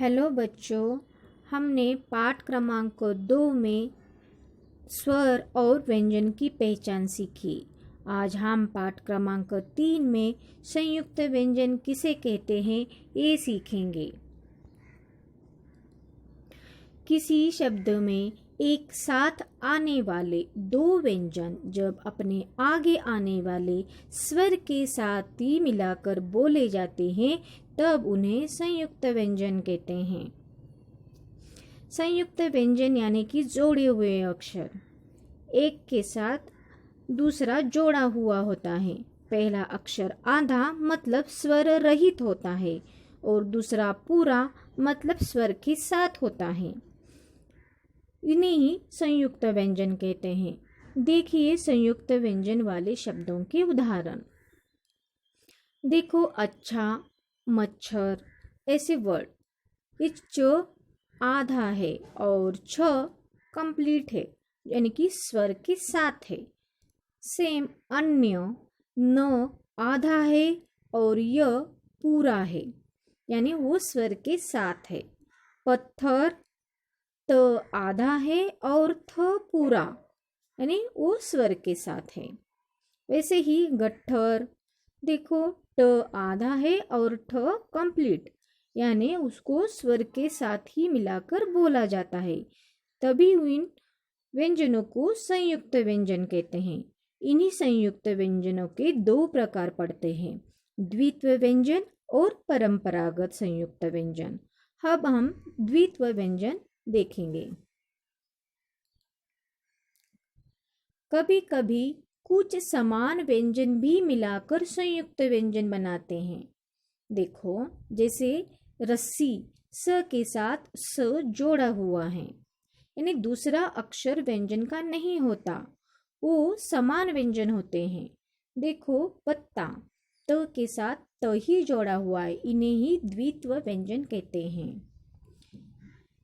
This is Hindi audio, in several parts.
हेलो बच्चों, हमने पाठ क्रमांक 2 में स्वर और व्यंजन की पहचान सीखी। आज हम पाठ क्रमांक 3 में संयुक्त व्यंजन किसे कहते हैं ये सीखेंगे। किसी शब्द में एक साथ आने वाले दो व्यंजन जब अपने आगे आने वाले स्वर के साथ ही मिलाकर बोले जाते हैं तब उन्हें संयुक्त व्यंजन कहते हैं। संयुक्त व्यंजन यानी कि जोड़े हुए अक्षर एक के साथ दूसरा जोड़ा हुआ होता है। पहला अक्षर आधा मतलब स्वर रहित होता है और दूसरा पूरा मतलब स्वर के साथ होता है। इन्हें ही संयुक्त व्यंजन कहते हैं। देखिए संयुक्त व्यंजन वाले शब्दों के उदाहरण। देखो अच्छा, मच्छर, ऐसे वर्ड। इस च आधा है और छ कंप्लीट है यानी कि स्वर के साथ है। सेम अन्य, न आधा है और य पूरा है यानी वो स्वर के साथ है। पत्थर त आधा है और थ पूरा यानी वो स्वर के साथ है। वैसे ही गट्ठर, देखो ट आधा है और ठ कंप्लीट यानी उसको स्वर के साथ ही मिलाकर बोला जाता है। तभी इन व्यंजनों को संयुक्त व्यंजन कहते हैं। इन्हीं संयुक्त व्यंजनों के दो प्रकार पड़ते हैं, द्वित्व व्यंजन और परंपरागत संयुक्त व्यंजन। अब हम द्वित्व व्यंजन देखेंगे। कभी कभी कुछ समान व्यंजन भी मिलाकर संयुक्त व्यंजन बनाते हैं। देखो जैसे रस्सी, स के साथ स जोड़ा हुआ है यानी दूसरा अक्षर व्यंजन का नहीं होता, वो समान व्यंजन होते हैं। देखो पत्ता, त के साथ त ही जोड़ा हुआ है, इन्हें ही द्वित्व व्यंजन कहते हैं।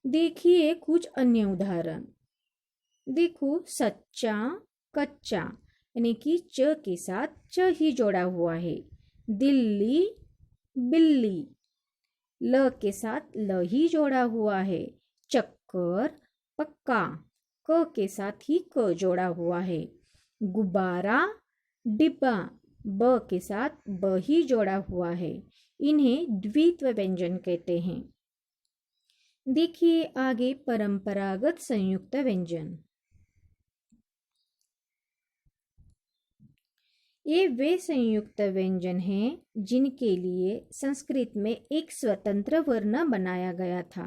देखिए कुछ अन्य उदाहरण। देखो सच्चा, कच्चा यानी कि च के साथ च ही जोड़ा हुआ है। दिल्ली, बिल्ली, ल के साथ ल ही जोड़ा हुआ है। चक्कर, पक्का, क के साथ ही क जोड़ा हुआ है। गुब्बारा, डिब्बा, ब के साथ ब ही जोड़ा हुआ है। इन्हें द्वित्व व्यंजन कहते हैं। देखिए आगे परंपरागत संयुक्त व्यंजन। ये वे संयुक्त व्यंजन हैं जिनके लिए संस्कृत में एक स्वतंत्र वर्ण बनाया गया था।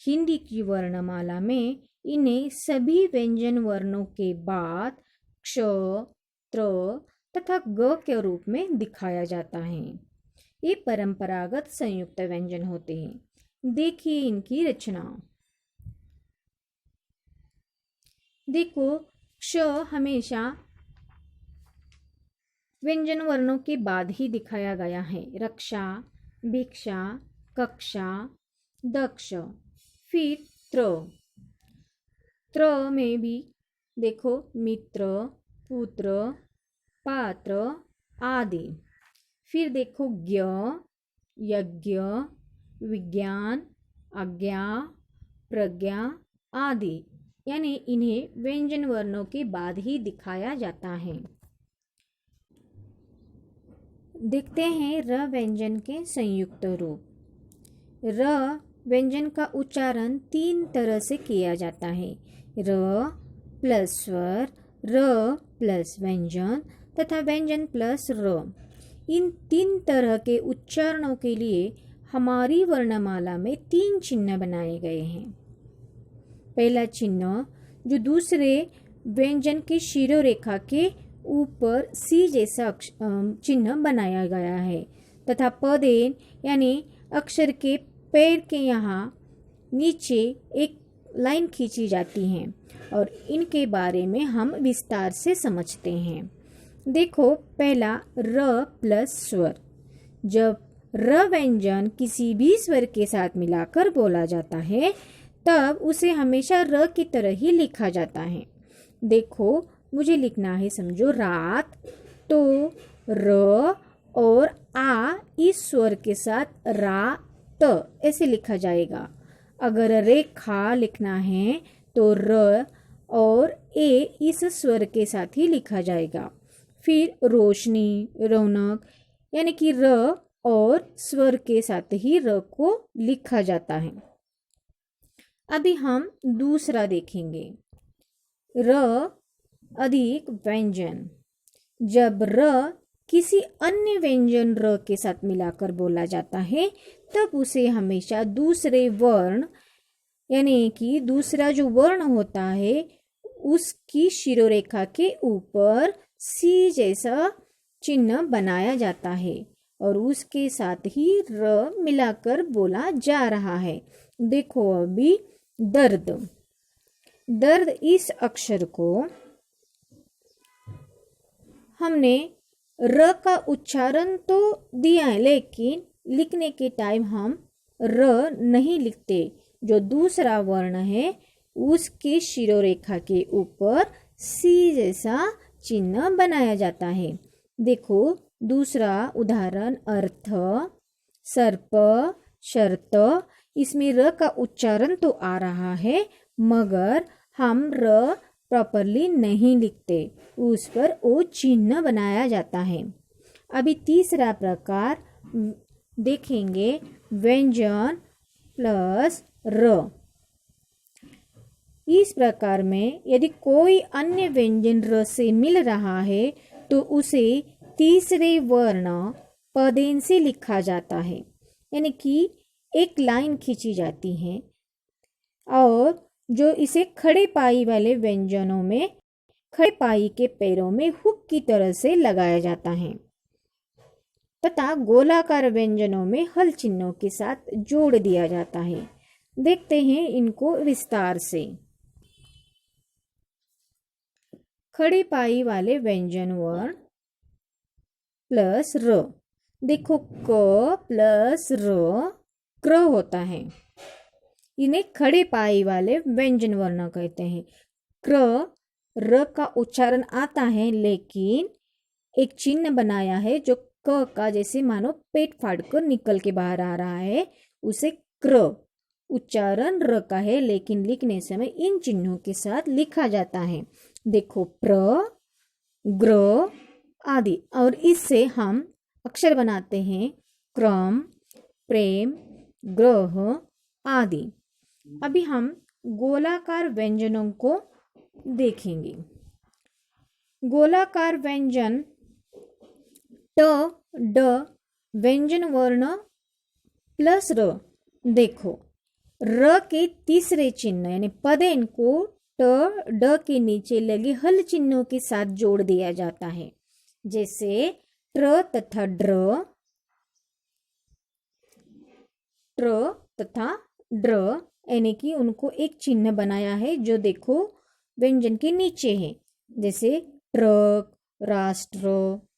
हिंदी की वर्णमाला में इन्हें सभी व्यंजन वर्णों के बाद क्ष, त्र तथा ग के रूप में दिखाया जाता है। ये परंपरागत संयुक्त व्यंजन होते हैं। देखिए इनकी रचना। देखो क्ष हमेशा व्यंजन वर्णों के बाद ही दिखाया गया है। रक्षा, भिक्षा, कक्षा, दक्ष। फिर त्र में भी देखो मित्र, पुत्र, पात्र आदि। फिर देखो ज्ञ, यज्ञ, विज्ञान, आज्ञा, प्रज्ञा आदि यानी इन्हें व्यंजन वर्णों के बाद ही दिखाया जाता है। देखते हैं र व्यंजन के संयुक्त रूप। र व्यंजन का उच्चारण 3 तरह से किया जाता है, र प्लस स्वर, र प्लस व्यंजन तथा व्यंजन प्लस र। इन 3 तरह के उच्चारणों के लिए हमारी वर्णमाला में 3 चिन्ह बनाए गए हैं। पहला चिन्ह जो दूसरे व्यंजन के शिरोरेखा के ऊपर सी जैसा चिन्ह बनाया गया है तथा पदेन यानी अक्षर के पैर के यहाँ नीचे एक लाइन खींची जाती है और इनके बारे में हम विस्तार से समझते हैं। देखो पहला र प्लस स्वर। जब र व्यंजन किसी भी स्वर के साथ मिलाकर बोला जाता है तब उसे हमेशा र की तरह ही लिखा जाता है। देखो मुझे लिखना है, समझो रात, तो र और आ इस स्वर के साथ रा त ऐसे लिखा जाएगा। अगर रेखा लिखना है तो र और ए इस स्वर के साथ ही लिखा जाएगा। फिर रोशनी, रौनक यानी कि र और स्वर के साथ ही र को लिखा जाता है। अभी हम दूसरा देखेंगे, र अधिक व्यंजन। जब र किसी अन्य व्यंजन र के साथ मिलाकर बोला जाता है तब उसे हमेशा दूसरे वर्ण यानी कि दूसरा जो वर्ण होता है उसकी शिरोरेखा के ऊपर सी जैसा चिन्ह बनाया जाता है और उसके साथ ही र मिलाकर बोला जा रहा है। देखो अभी दर्द। दर्द इस अक्षर को हमने र का उच्चारण तो दिया है लेकिन लिखने के टाइम हम र नहीं लिखते। जो दूसरा वर्ण है उसके शिरोरेखा के ऊपर सी जैसा चिन्ह बनाया जाता है। देखो दूसरा उदाहरण अर्थ, सर्प, शर्त। इसमें र का उच्चारण तो आ रहा है मगर हम र प्रॉपरली नहीं लिखते, उस पर ओ चिन्ह बनाया जाता है। अभी तीसरा प्रकार देखेंगे, व्यंजन प्लस र। इस प्रकार में यदि कोई अन्य व्यंजन र से मिल रहा है तो उसे तीसरे वर्ण पदेन से लिखा जाता है, यानी कि एक लाइन खींची जाती है और जो इसे खड़े पाई वाले व्यंजनों में खड़े पाई के पैरों में हुक की तरह से लगाया जाता है तथा गोलाकार व्यंजनों में हल चिन्हों के साथ जोड़ दिया जाता है। देखते हैं इनको विस्तार से। खड़े पाई वाले व्यंजन वर्ण प्लस र। देखो क प्लस र क्र होता है, इन्हें खड़े पाई वाले व्यंजन वर्ण कहते हैं। क्र र का उच्चारण आता है लेकिन एक चिन्ह बनाया है जो क का जैसे मानो पेट फाड़कर निकल के बाहर आ रहा है, उसे क्र। उच्चारण र का है लेकिन लिखने समय इन चिन्हों के साथ लिखा जाता है। देखो प्र, ग्र आदि, और इससे हम अक्षर बनाते हैं क्रम, प्रेम, ग्रह आदि। अभी हम गोलाकार व्यंजनों को देखेंगे। गोलाकार व्यंजन ट, ड व्यंजन वर्ण प्लस र। देखो र के तीसरे चिन्ह यानी पदेन को ट ड के नीचे लगे हल चिन्हों के साथ जोड़ दिया जाता है, जैसे ट्र तथा ड्र, ट्र तथा ड्र, यानी कि उनको एक चिन्ह बनाया है जो देखो व्यंजन के नीचे है, जैसे ट्रक, राष्ट्र,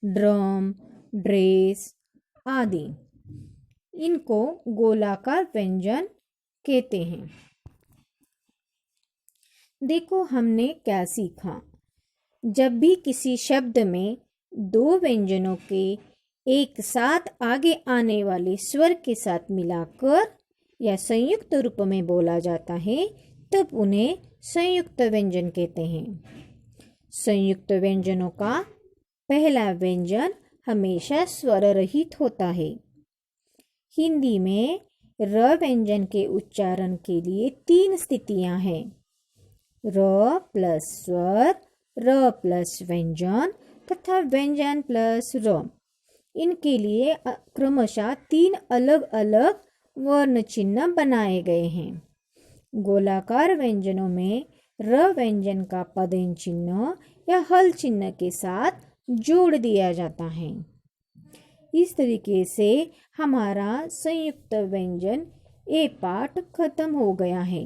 ड्रम, ड्रेस आदि। इनको गोलाकार व्यंजन कहते हैं। देखो हमने क्या सीखा। जब भी किसी शब्द में दो व्यंजनों के एक साथ आगे आने वाले स्वर के साथ मिलाकर या संयुक्त रूप में बोला जाता है तब उन्हें संयुक्त व्यंजन कहते हैं। संयुक्त व्यंजनों का पहला व्यंजन हमेशा स्वर रहित होता है। हिंदी में र व्यंजन के उच्चारण के लिए 3 स्थितियां हैं, र प्लस स्वर, र प्लस व्यंजन तथा व्यंजन प्लस र। इनके लिए क्रमशः 3 अलग अलग वर्ण चिन्ह बनाए गए हैं। गोलाकार व्यंजनों में र व्यंजन का पदेन चिन्ह या हल चिन्ह के साथ जोड़ दिया जाता है। इस तरीके से हमारा संयुक्त व्यंजन ये पाठ खत्म हो गया है।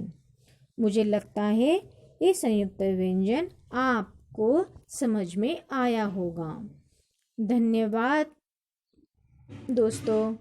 मुझे लगता है ये संयुक्त व्यंजन आपको समझ में आया होगा। धन्यवाद दोस्तों।